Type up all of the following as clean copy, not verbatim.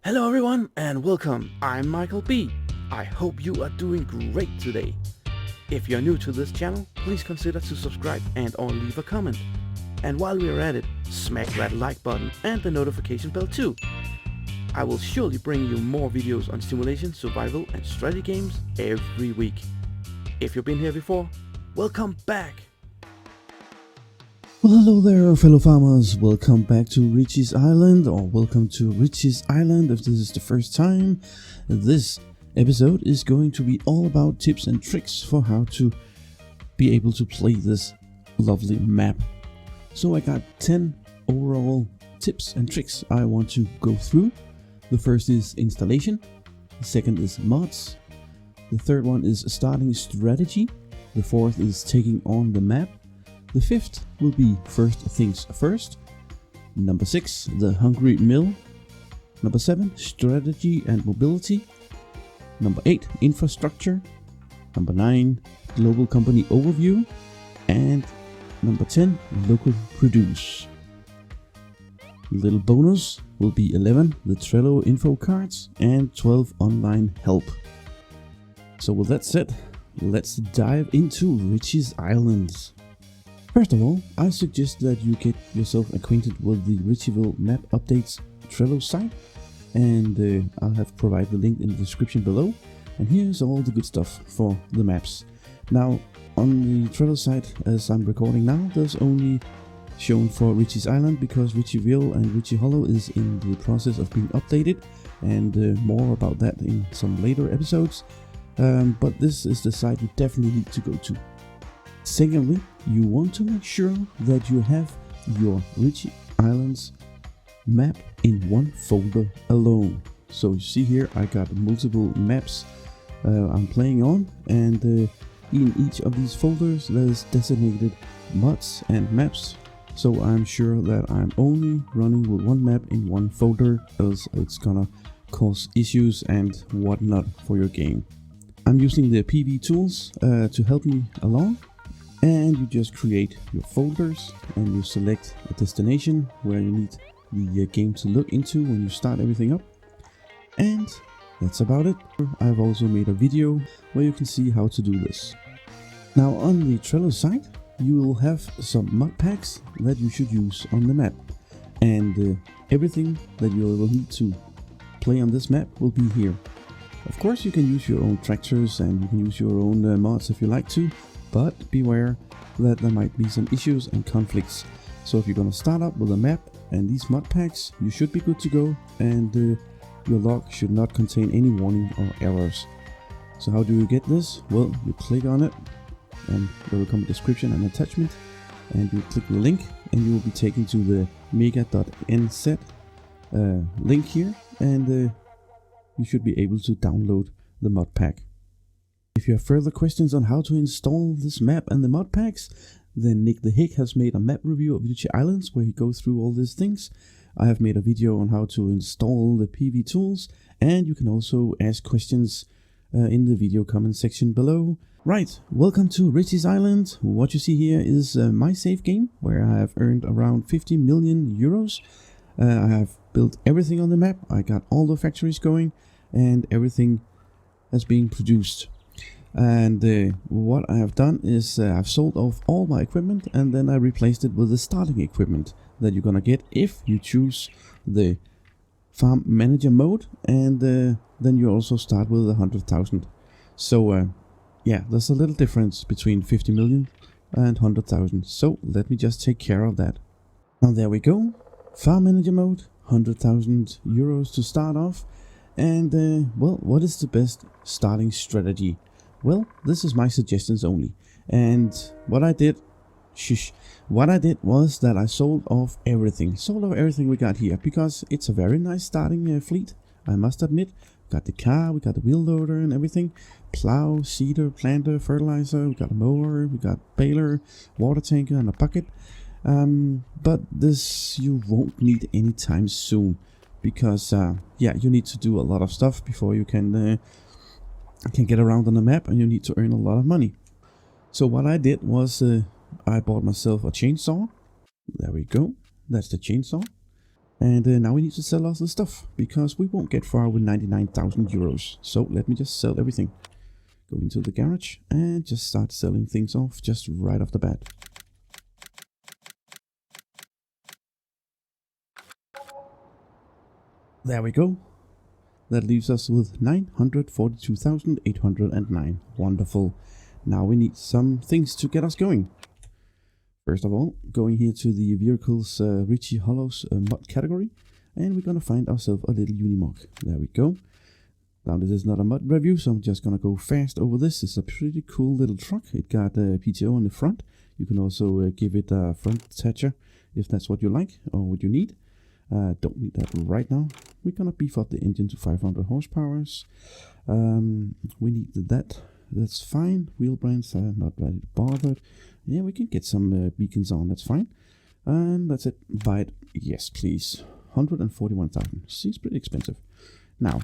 Hello everyone and welcome, I'm Michael B. I hope you are doing great today. If you're new to this channel, please consider to subscribe and or leave a comment. And while we're at it, smack that like button and the notification bell too. I will surely bring you more videos on simulation, survival and strategy games every week. If you've been here before, welcome back! Well, hello there fellow farmers, welcome back to Riccis Island, or welcome to Riccis Island if this is the first time. This episode is going to be all about tips and tricks for how to be able to play this lovely map. So I got 10 overall tips and tricks I want to go through. The first is installation, the second is mods, the third one is starting strategy, the fourth is taking on the map, the fifth will be first things first, number 6 the hungry mill, number 7 strategy and mobility, number 8 infrastructure, number 9 global company overview, and number 10 local produce. Little bonus will be 11 the TRELLO info cards and 12 online help. So with that said, let's dive into Riccis Island. First of all, I suggest that you get yourself acquainted with the Ricciville map updates TRELLO site, and I'll have provided the link in the description below. And here's all the good stuff for the maps. Now, on the TRELLO site, as I'm recording now, there's only shown for Riccis Island because Ricciville and Ricci Hollow is in the process of being updated, and more about that in some later episodes. But this is the site you definitely need to go to. Secondly, you want to make sure that you have your Riccis Island's map in one folder alone. So you see here I got multiple maps I'm playing on, and in each of these folders there's designated mods and maps. So I'm sure that I'm only running with one map in one folder, else it's gonna cause issues and whatnot for your game. I'm using the PV tools to help me along. And you just create your folders and you select a destination where you need the game to look into when you start everything up. And that's about it. I've also made a video where you can see how to do this. Now on the TRELLO site, you will have some mod packs that you should use on the map. And everything that you will need to play on this map will be here. Of course you can use your own tractors and you can use your own mods if you like to. But beware that there might be some issues and conflicts. So if you're gonna start up with a map and these mod packs, you should be good to go, and your log should not contain any warning or errors. So how do you get this? Well, you click on it and there will come a description and attachment, and you click the link and you will be taken to the mega.nz link here, and you should be able to download the mod pack. If you have further questions on how to install this map and the mod packs, then Nick the Hick has made a map review of Riccis Islands where he goes through all these things. I have made a video on how to install the PV tools, and you can also ask questions in the video comment section below. Right, welcome to Riccis Island. What you see here is my save game where I have earned around 50 million euros. I have built everything on the map. I got all the factories going and everything that's being produced. And what I have done is I've sold off all my equipment, and then I replaced it with the starting equipment that you're gonna get if you choose the farm manager mode, and then you also start with 100,000. So yeah, there's a little difference between 50 million and 100,000. So let me just take care of that. Now there we go, farm manager mode, 100,000 euros to start off. And well, what is the best starting strategy? Well, this is my suggestions only, and what I did was that I sold off everything we got here, because it's a very nice starting fleet, I must admit. We got the car, we got the wheel loader and everything, plow, seeder, planter, fertilizer, we got a mower, we got baler, water tanker and a bucket. But this you won't need anytime soon, because yeah, you need to do a lot of stuff before you can get around on the map, and you need to earn a lot of money. So what I did was I bought myself a chainsaw. There we go, that's the chainsaw. And now we need to sell all the stuff, because we won't get far with 99,000 euros. So let me just sell everything. Go into the garage and just start selling things off just right off the bat. There we go. That leaves us with 942,809. Wonderful. Now we need some things to get us going. First of all, going here to the vehicles Ricci Hollows mod category, and we're gonna find ourselves a little Unimog. There we go. Now this is not a mod review, so I'm just gonna go fast over this. It's a pretty cool little truck. It got a PTO on the front. You can also give it a front attacher if that's what you like or what you need. Don't need that right now. We're gonna beef up the engine to 500 horsepower. We need that. That's fine. Wheel brands are not really bothered. Yeah, we can get some beacons on. That's fine. And that's it. Buy it. Yes, please. 141,000. Seems pretty expensive. Now,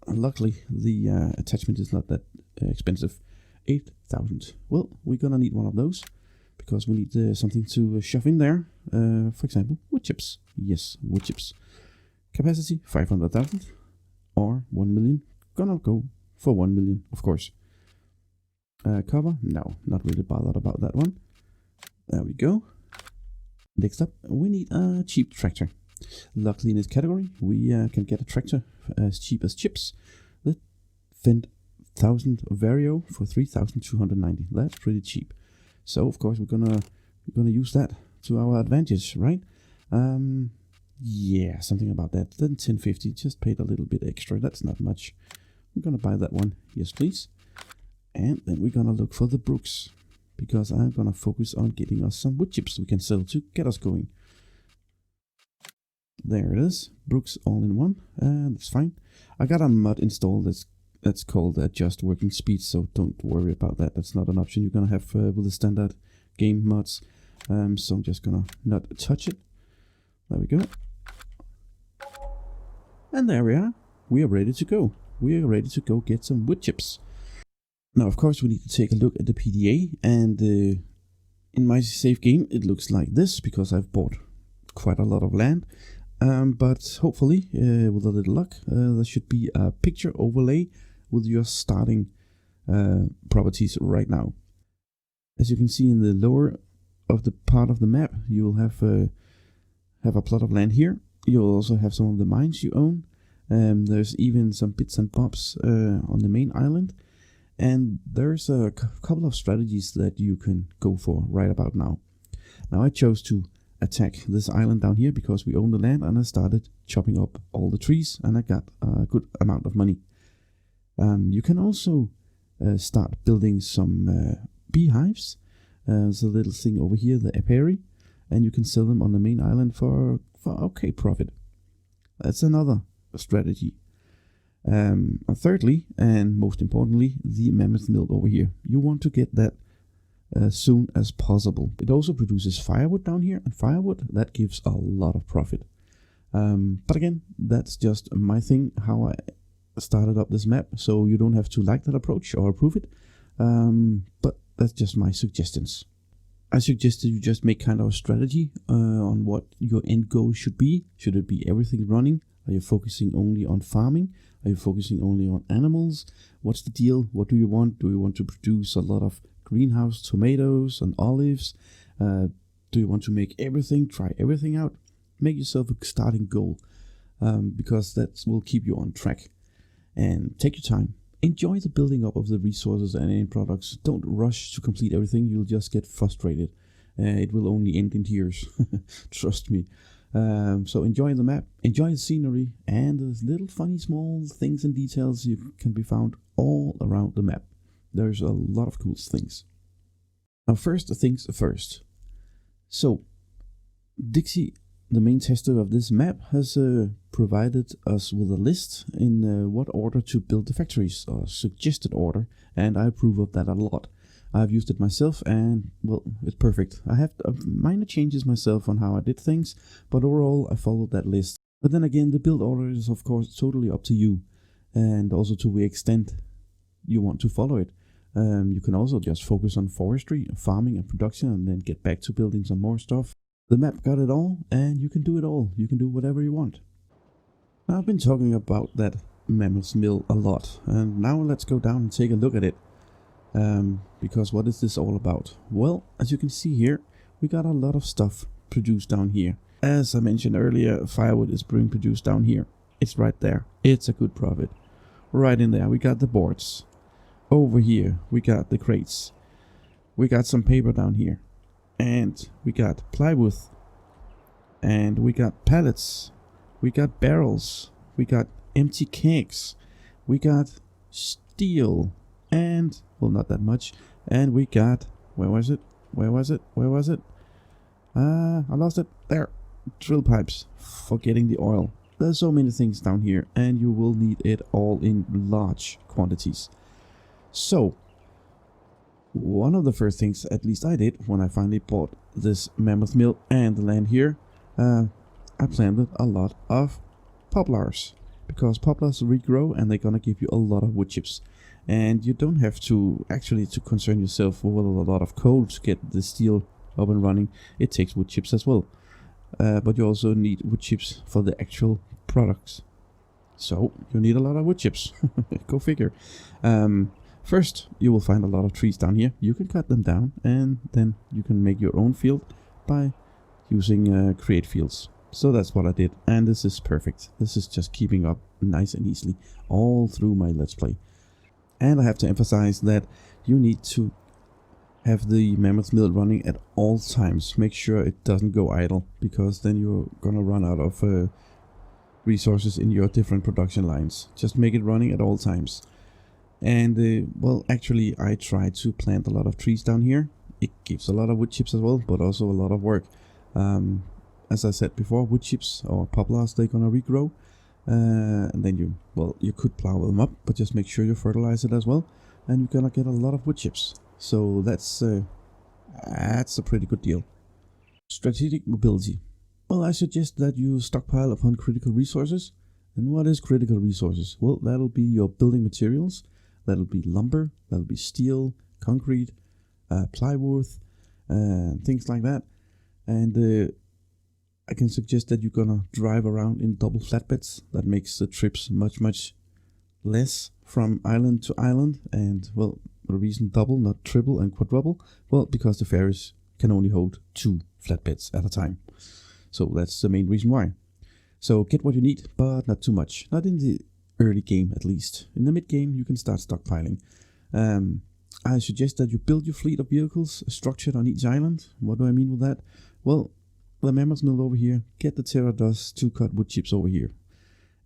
luckily the attachment is not that expensive. 8,000. Well, we're gonna need one of those because we need something to shove in there. For example, wood chips. Yes, wood chips. Capacity 500,000 or 1 million. Gonna go for 1 million, of course. Cover? No, not really bothered about that one. There we go. Next up, we need a cheap tractor. Luckily in this category, we can get a tractor as cheap as chips. The Fendt 1000 Vario for 3,290. That's pretty cheap. So of course we're gonna use that to our advantage, right? Yeah, something about that. Then 1050, just paid a little bit extra. That's not much. We're gonna buy that one. Yes, please. And then we're gonna look for the Brooks, because I'm gonna focus on getting us some wood chips we can sell to get us going. There it is, Brooks all in one, and it's fine. I got a mod installed that's called adjust working speed, so don't worry about that. That's not an option you're gonna have with the standard game mods. So I'm just gonna not touch it. There we go. And there we are. We are ready to go. We are ready to go get some wood chips. Now, of course, we need to take a look at the PDA, and in my save game, it looks like this because I've bought quite a lot of land. But hopefully, with a little luck, there should be a picture overlay with your starting properties right now. As you can see in the lower of the part of the map, you will have a plot of land here. You'll also have some of the mines you own. There's even some bits and bobs on the main island. And there's a couple of strategies that you can go for right about now. Now I chose to attack this island down here because we own the land, and I started chopping up all the trees, and I got a good amount of money. You can also start building some beehives. There's a little thing over here, the apiary, and you can sell them on the main island for okay profit. That's another strategy. Thirdly, and most importantly, the mammoth mill over here. You want to get that as soon as possible. It also produces firewood down here, and firewood, that gives a lot of profit. But again, that's just my thing, how I started up this map, so you don't have to like that approach or approve it. But that's just my suggestions. I suggested you just make kind of a strategy on what your end goal should be. Should it be everything running? Are you focusing only on farming? Are you focusing only on animals? What's the deal? What do you want? Do you want to produce a lot of greenhouse tomatoes and olives? Do you want to make everything, try everything out? Make yourself a starting goal, because that will keep you on track. And take your time. Enjoy the building up of the resources and end products. Don't rush to complete everything. You'll just get frustrated. It will only end in tears. Trust me. So enjoy the map, enjoy the scenery, and the little funny small things and details you can be found all around the map. There's a lot of cool things. Now first things first. So Dixie, the main tester of this map, has provided us with a list in what order to build the factories, or suggested order, and I approve of that a lot. I've used it myself, and well, it's perfect. I have minor changes myself on how I did things, but overall I followed that list. But then again, the build order is of course totally up to you, and also to the extent you want to follow it. You can also just focus on forestry, farming and production, and then get back to building some more stuff. The map got it all, and you can do it all. You can do whatever you want. Now, I've been talking about that mammoth mill a lot, and now let's go down and take a look at it. Because what is this all about? Well, as you can see here, we got a lot of stuff produced down here. As I mentioned earlier, firewood is being produced down here. It's right there. It's a good profit. Right in there, we got the boards. Over here, we got the crates. We got some paper down here. And we got plywood. And we got pallets. We got barrels. We got empty kegs. We got steel. And, well, not that much. And we got, where was it? I lost it. There. Drill pipes for getting the oil. There's so many things down here, and you will need it all in large quantities. So, one of the first things, at least I did, when I finally bought this mammoth mill and the land here, I planted a lot of poplars. Because poplars regrow, and they're gonna give you a lot of wood chips. And you don't have to actually concern yourself with a lot of coal to get the steel up and running. It takes wood chips as well. But you also need wood chips for the actual products. So you need a lot of wood chips. Go figure. First, you will find a lot of trees down here. You can cut them down, and then you can make your own field by using create fields. So that's what I did, and this is perfect. This is just keeping up nice and easily all through my Let's Play. And I have to emphasize that you need to have the mammoth mill running at all times. Make sure it doesn't go idle, because then you're gonna run out of resources in your different production lines. Just make it running at all times. And well, actually I tried to plant a lot of trees down here. It gives a lot of wood chips as well, but also a lot of work. As I said before, wood chips or poplars, they're gonna regrow. And then you could plow them up, but just make sure you fertilize it as well, and you're gonna get a lot of wood chips. So that's a pretty good deal. Strategic mobility. Well, I suggest that you stockpile upon critical resources. And what is critical resources? Well, that'll be your building materials. That'll be lumber. That'll be steel, concrete, plywood, things like that. And I can suggest that you're gonna drive around in double flatbeds. That makes the trips much less from island to island. And well, the reason double, not triple and quadruple, well, because the ferries can only hold 2 flatbeds at a time. So that's the main reason why. So get what you need, but not too much. Not in the early game, at least. In the mid game, you can start stockpiling. I suggest that you build your fleet of vehicles structured on each island. What do I mean with that? Well, the mammoth mill over here, get the Terra-Dust to cut wood chips over here.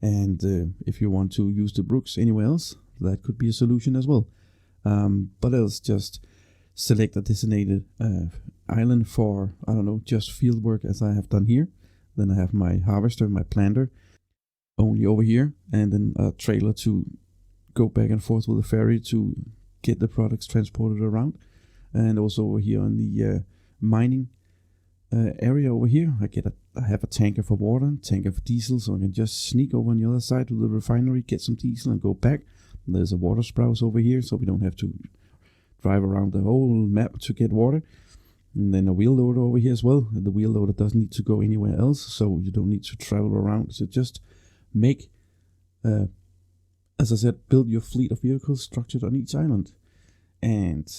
And if you want to use the brooks anywhere else, that could be a solution as well. But else just select a designated island for, I don't know, just field work, as I have done here. Then I have my harvester, my planter, only over here, and then a trailer to go back and forth with the ferry to get the products transported around. And also over here on the mining area over here, I have a tanker for water, tanker for diesel, so I can just sneak over on the other side to the refinery, get some diesel and go back. And there's a water sprout over here, so we don't have to drive around the whole map to get water. And then a wheel loader over here as well. And the wheel loader doesn't need to go anywhere else, so you don't need to travel around. So just make, as I said, build your fleet of vehicles structured on each island. And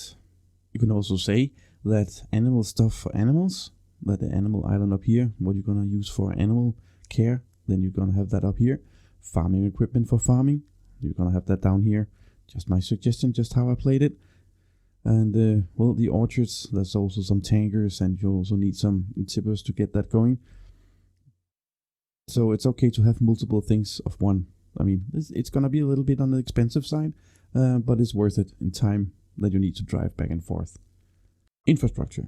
you can also say that animal stuff for animals, that the animal island up here, what you're gonna use for animal care, then you're gonna have that up here. Farming equipment for farming, you're gonna have that down here. Just my suggestion, just how I played it. And well, the orchards, there's also some tankers, and you also need some tippers to get that going. So it's okay to have multiple things of one. I mean, it's gonna be a little bit on the expensive side, but it's worth it in time that you need to drive back and forth. Infrastructure.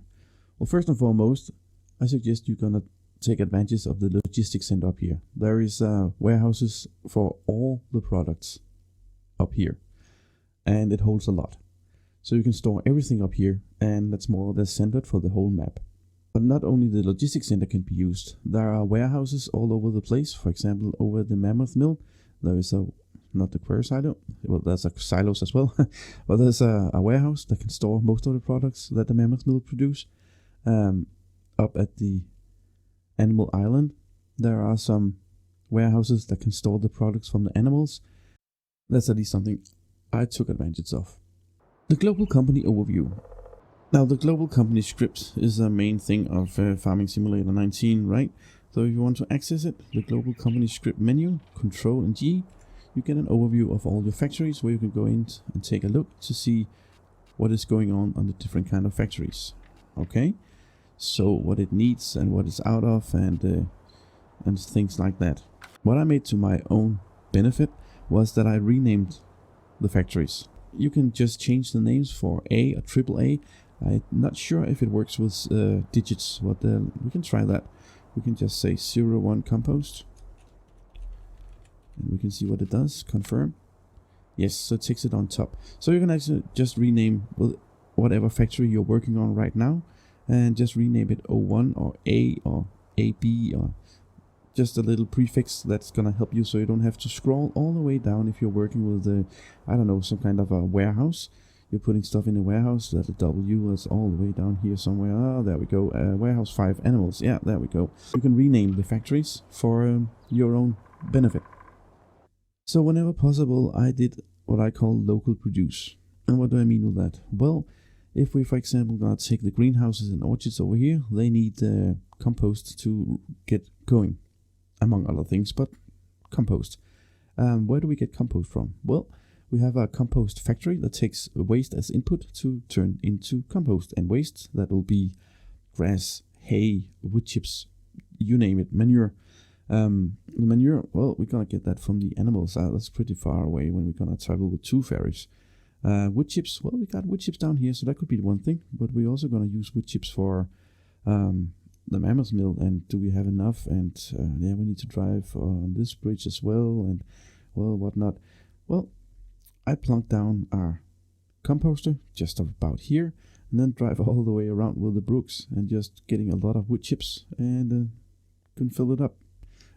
Well, first and foremost, I suggest you're gonna take advantage of the logistics center up here. There is warehouses for all the products up here, and it holds a lot. So you can store everything up here, and that's more or less centered for the whole map. But not only the logistics center can be used, there are warehouses all over the place. For example, over the mammoth mill, there is not the quarry silo, well, there's silos as well, but there's a warehouse that can store most of the products that the mammoth mill produce. Up at the Animal Island, there are some warehouses that can store the products from the animals. That's at least something I took advantage of. The global company overview. Now the global company script is the main thing of Farming Simulator 19, right? So if you want to access it, the global company script menu, Control and G, you get an overview of all your factories where you can go in and take a look to see what is going on the different kind of factories. Okay, so what it needs and what it's out of, and things like that. What I made to my own benefit was that I renamed the factories. You can just change the names for A or AAA. I'm not sure if it works with digits, but we can try that. We can just say 01 compost, and we can see what it does. Confirm. Yes, so it takes it on top. So you can actually just rename whatever factory you're working on right now, and just rename it 01 or A or AB, or just a little prefix that's gonna help you, so you don't have to scroll all the way down if you're working with I don't know, some kind of a warehouse. You're putting stuff in a warehouse, that the W is all the way down here somewhere. Ah, there we go. Warehouse 5 animals. Yeah, there we go. You can rename the factories for your own benefit. So whenever possible, I did what I call local produce. And what do I mean with that? Well, if we, for example, gonna take the greenhouses and orchards over here, they need compost to get going, among other things, but compost. Where do we get compost from? Well, we have a compost factory that takes waste as input to turn into compost, and waste that will be grass, hay, wood chips, you name it, manure. The manure, well, we're gonna get that from the animals. That's pretty far away when we're gonna travel with 2 ferries. Wood chips, well, we got wood chips down here, so that could be one thing, but we're also gonna use wood chips for the mammoth mill. And do we have enough? And yeah, we need to drive on this bridge as well, and well, whatnot. Well, I plunked down our composter just about here, and then drive all the way around with the brooks and just getting a lot of wood chips, and can fill it up.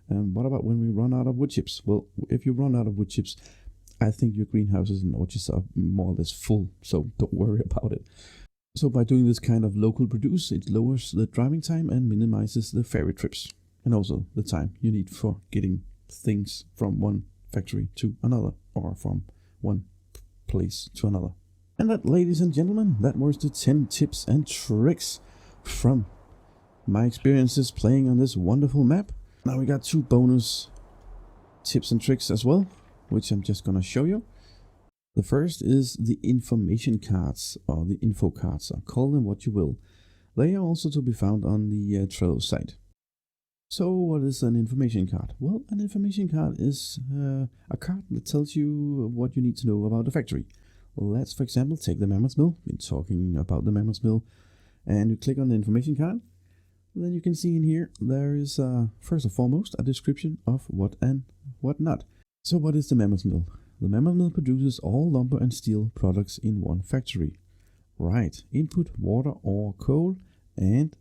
What about when we run out of wood chips? Well, if you run out of wood chips, I think your greenhouses and orchards are more or less full, so don't worry about it. So by doing this kind of local produce, it lowers the driving time and minimizes the ferry trips, and also the time you need for getting things from one factory to another, or from one place to another. And that, ladies and gentlemen, that was the 10 tips and tricks from my experiences playing on this wonderful map. Now we got 2 bonus tips and tricks as well, which I'm just gonna show you. The first is the information cards, or the info cards, or call them what you will. They are also to be found on the Trello site. So what is an information card? Well, an information card is a card that tells you what you need to know about the factory. Let's, for example, take the mammoth mill. We're talking about the mammoth mill, and you click on the information card. Then you can see in here there is first and foremost a description of what and what not. So what is the mammoth mill? The mammoth mill produces all lumber and steel products in one factory. Right, input water or coal, and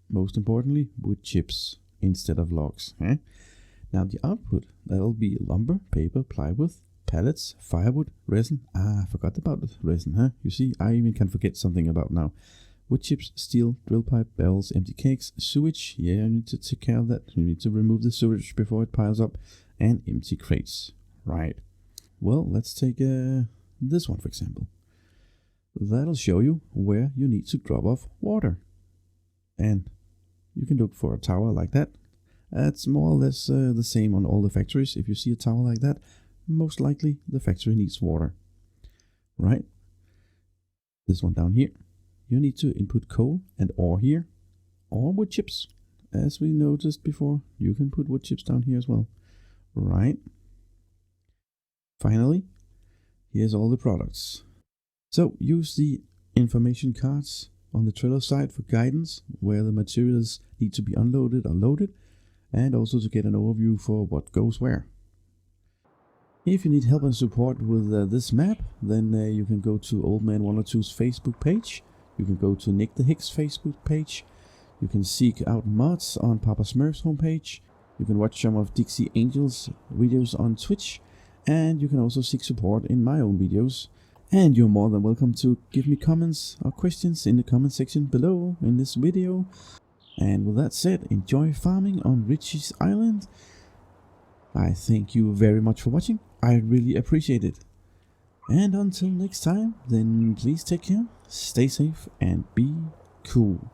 most importantly, wood chips instead of logs. Now the output, that'll be lumber, paper, plywood, pallets, firewood, resin. I forgot about the resin, You see, I even can forget something about now. Wood chips, steel, drill pipe, barrels, empty kegs, sewage. Yeah, I need to take care of that. You need to remove the sewage before it piles up. And empty crates. Right. Well, let's take this one, for example. That'll show you where you need to drop off water. And you can look for a tower like that. That's more or less the same on all the factories. If you see a tower like that, most likely the factory needs water. Right? This one down here. You need to input coal and ore here, or wood chips. As we noticed before, you can put wood chips down here as well. Right. Finally, here's all the products. So use the information cards on the Trello site for guidance where the materials need to be unloaded or loaded, and also to get an overview for what goes where. If you need help and support with this map, then you can go to Oldman102's Facebook page. You can go to Nick the Hicks Facebook page. You can seek out mods on Papa Smurf's homepage. You can watch some of Dixie Angel's videos on Twitch. And you can also seek support in my own videos. And you're more than welcome to give me comments or questions in the comment section below in this video. And with that said, enjoy farming on Riccis Island. I thank you very much for watching. I really appreciate it. And until next time, then please take care, stay safe, and be cool.